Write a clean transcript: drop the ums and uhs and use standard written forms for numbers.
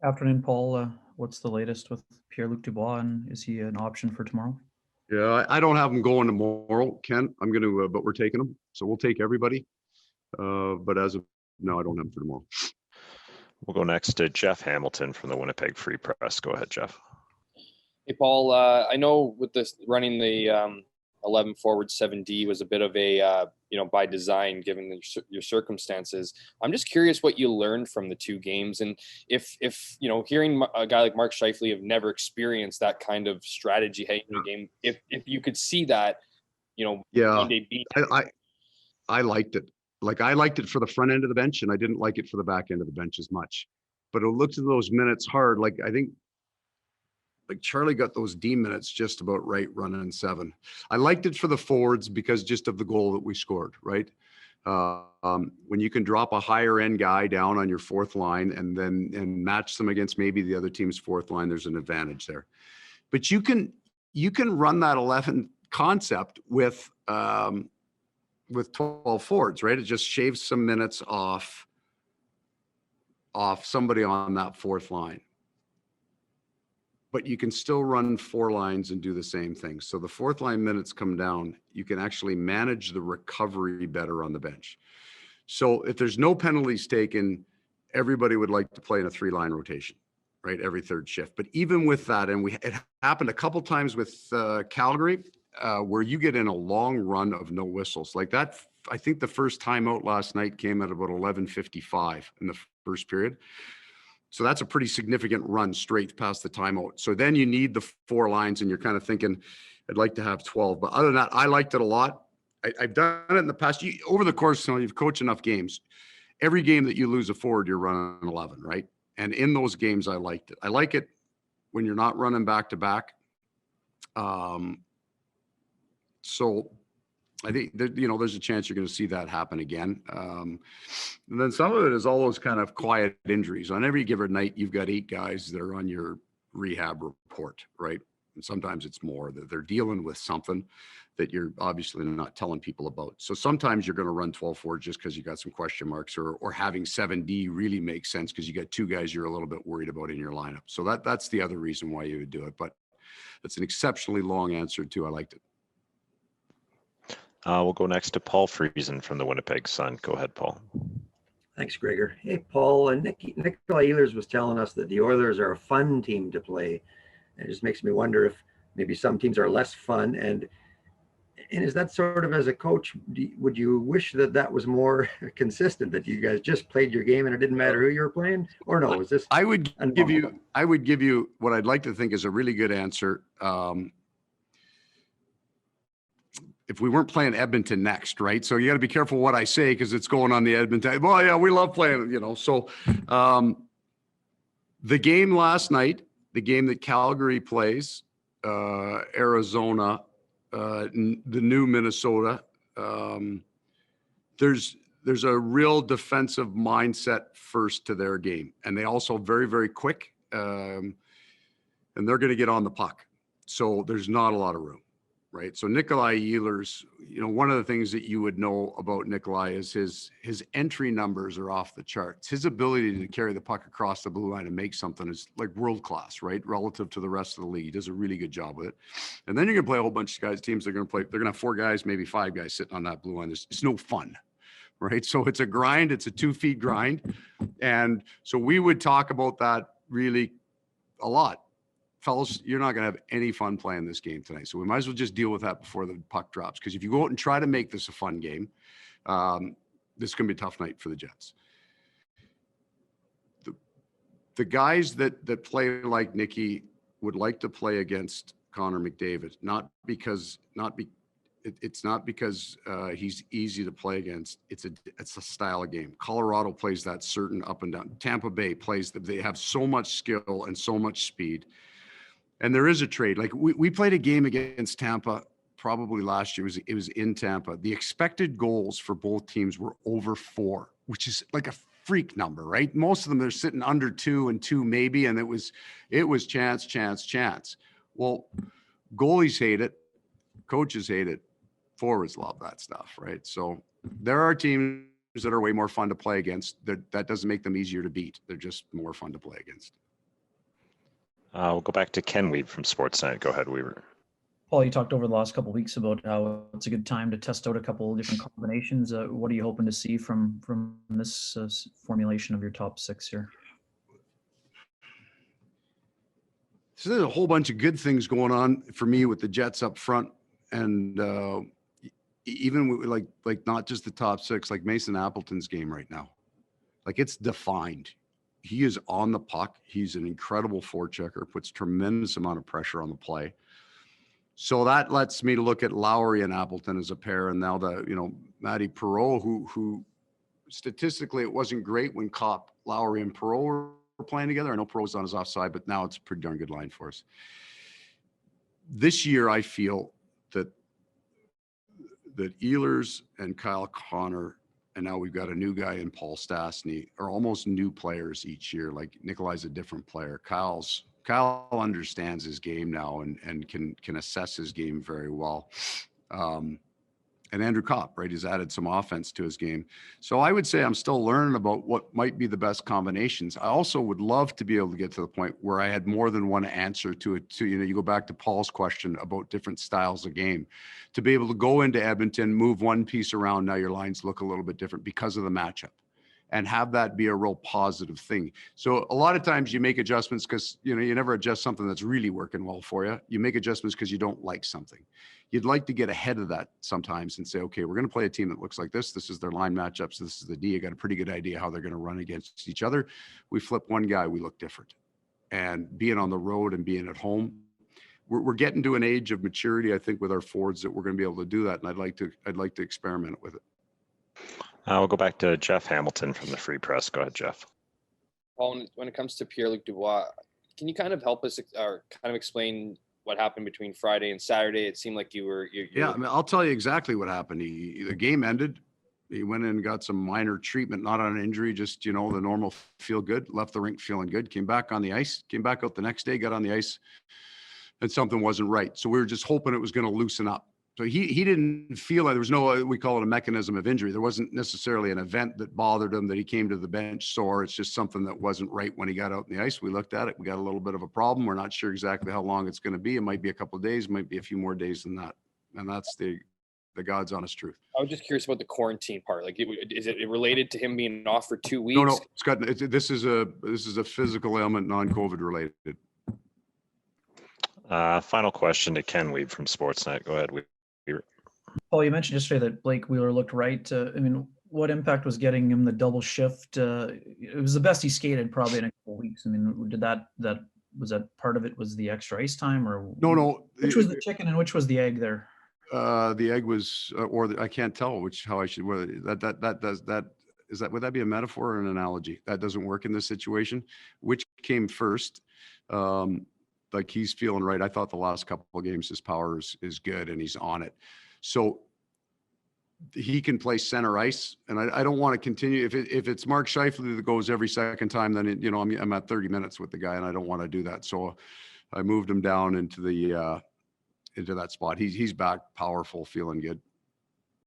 Afternoon, Paul. What's the latest with Pierre-Luc Dubois, and is he an option for tomorrow? Yeah, I don't have them going tomorrow, Ken. I'm going to, but we're taking them. So we'll take everybody. But as of now, I don't have them for tomorrow. We'll go next to Jeff Hamilton from the Winnipeg Free Press. Go ahead, Jeff. Hey, Paul. I know with this running the 11 forward 7D was a bit of a by design given your circumstances. I'm just curious what you learned from the two games, and if hearing a guy like Mark Scheifele have never experienced that kind of strategy heading into a game, if you could see that, yeah, I liked it. Like I liked it for the front end of the bench, and I didn't like it for the back end of the bench as much. But it looked at those minutes hard. Like I think. Like Charlie got those D minutes just about right running 7. I liked it for the forwards because just of the goal that we scored, right? When you can drop a higher end guy down on your fourth line and match them against maybe the other team's fourth line, there's an advantage there. But you can run that 11 concept with 12 forwards, right? It just shaves some minutes off somebody on that fourth line. But you can still run 4 lines and do the same thing. So the fourth line minutes come down, you can actually manage the recovery better on the bench. So if there's no penalties taken, everybody would like to play in a 3-line rotation, right? Every third shift. But even with that, and it happened a couple times with Calgary, where you get in a long run of no whistles. Like that, I think the first timeout last night came at about 11:55 in the first period. So that's a pretty significant run straight past the timeout. So then you need the 4 lines and you're kind of thinking, I'd like to have 12. But other than that, I liked it a lot. I've done it in the past. Over the course, you've coached enough games. Every game that you lose a forward, you're running 11, right? And in those games, I liked it. I like it when you're not running back to back. So I think that, there's a chance you're going to see that happen again. And then some of it is all those kind of quiet injuries. On every given night, you've got 8 guys that are on your rehab report, right? And sometimes it's more that they're dealing with something that you're obviously not telling people about. So sometimes you're going to run 12 forward just because you got some question marks, or having 7D really makes sense because you got 2 guys you're a little bit worried about in your lineup. So that's the other reason why you would do it. But that's an exceptionally long answer too. I liked it. We'll go next to Paul Friesen from the Winnipeg Sun. Go ahead, Paul. Thanks, Gregor. Hey, Paul. And Nikolai Ehlers was telling us that the Oilers are a fun team to play. And it just makes me wonder if maybe some teams are less fun. And is that sort of, as a coach, would you wish that was more consistent, that you guys just played your game and it didn't matter who you were playing? Or no, is this? I would give you what I'd like to think is a really good answer. If we weren't playing Edmonton next, right? So you got to be careful what I say because it's going on the Edmonton. Well, yeah, we love playing, So the game last night, the game that Calgary plays, Arizona, the new Minnesota, there's a real defensive mindset first to their game. And they also very, very quick, and they're going to get on the puck. So there's not a lot of room. Right. So Nikolai Ehlers, one of the things that you would know about Nikolai is his entry numbers are off the charts. His ability to carry the puck across the blue line and make something is like world class, right? Relative to the rest of the league. He does a really good job with it. And then you're going to play a whole bunch of guys, teams that are going to play. They're going to have 4 guys, maybe 5 guys sitting on that blue line. It's no fun. Right. So it's a grind. It's a 2-feet grind. And so we would talk about that really a lot. Fellas, you're not going to have any fun playing this game tonight. So we might as well just deal with that before the puck drops. Because if you go out and try to make this a fun game, this is going to be a tough night for the Jets. The guys that play like Nicky would like to play against Connor McDavid, it's not because he's easy to play against. It's a style of game. Colorado plays that certain up and down. Tampa Bay plays that. They have so much skill and so much speed. And there is a trade. Like we played a game against Tampa probably last year. It was in Tampa. The expected goals for both teams were over 4, which is like a freak number, right? Most of them are sitting under 2 and 2 maybe, and it was chance. Well, goalies hate it, coaches hate it, forwards love that stuff, right? So there are teams that are way more fun to play against. That doesn't make them easier to beat. They're just more fun to play against. We'll go back to Ken Weed from Sportsnet. Go ahead, Weaver. Paul, you talked over the last couple of weeks about how it's a good time to test out a couple of different combinations. What are you hoping to see from this formulation of your top six here? So there's a whole bunch of good things going on for me with the Jets up front, and even with like not just the top six, like Mason Appleton's game right now, like it's defined. He is on the puck. He's an incredible forechecker, puts tremendous amount of pressure on the play. So that lets me to look at Lowry and Appleton as a pair. And now Matty Perreault, who statistically it wasn't great when Lowry and Perreault were playing together. I know Perreault's on his offside, but now it's a pretty darn good line for us. This year, I feel that Ehlers and Kyle Connor, and now we've got a new guy in Paul Stastny, are almost new players each year. Like Nikolai's a different player. Kyle understands his game now and can assess his game very well. And Andrew Kopp, right, he's added some offense to his game. So I would say I'm still learning about what might be the best combinations. I also would love to be able to get to the point where I had more than one answer to it. You go back to Paul's question about different styles of game, to be able to go into Edmonton, move one piece around. Now your lines look a little bit different because of the matchup, and have that be a real positive thing. So a lot of times you make adjustments because, you never adjust something that's really working well for you. You make adjustments because you don't like something. You'd like to get ahead of that sometimes and say, okay, we're going to play a team that looks like this. This is their line matchups. This is the D. You got a pretty good idea how they're going to run against each other. We flip one guy, we look different. And being on the road and being at home, we're getting to an age of maturity, I think, with our forwards that we're going to be able to do that. And I'd like to experiment with it. We'll go back to Jeff Hamilton from the Free Press. Go ahead, Jeff. Paul, when it comes to Pierre-Luc Dubois, can you kind of help us or kind of explain what happened between Friday and Saturday? It seemed like you were. Yeah, I mean, I'll tell you exactly what happened. The game ended. He went in and got some minor treatment, not on an injury, just, the normal feel good, left the rink feeling good, came back on the ice, came back out the next day, got on the ice, and something wasn't right. So we were just hoping it was going to loosen up. So he didn't feel like there was no, we call it a mechanism of injury. There wasn't necessarily an event that bothered him, that he came to the bench sore. It's just something that wasn't right when he got out in the ice. We looked at it. We got a little bit of a problem. We're not sure exactly how long it's going to be. It might be a couple of days, might be a few more days than that. And that's the God's honest truth. I was just curious about the quarantine part. Like, is it related to him being off for 2 weeks? No, this is a physical ailment, non-COVID related. Final question to Ken Weed from Sportsnet. Go ahead, Weed. Paul, you mentioned yesterday that Blake Wheeler looked right. What impact was getting him the double shift? It was the best he skated probably in a couple of weeks. Did that was that part of it? Was the extra ice time, or no? Which was the chicken and which was the egg there? The egg was, I can't tell how I should. Whether would that be a metaphor or an analogy? That doesn't work in this situation. Which came first? Like, he's feeling right. I thought the last couple of games his power is good and he's on it. So he can play center ice, and I don't want to continue. If it's Mark Scheifele that goes every second time, then I'm at 30 minutes with the guy, and I don't want to do that. So I moved him down into that spot. He's back, powerful, feeling good.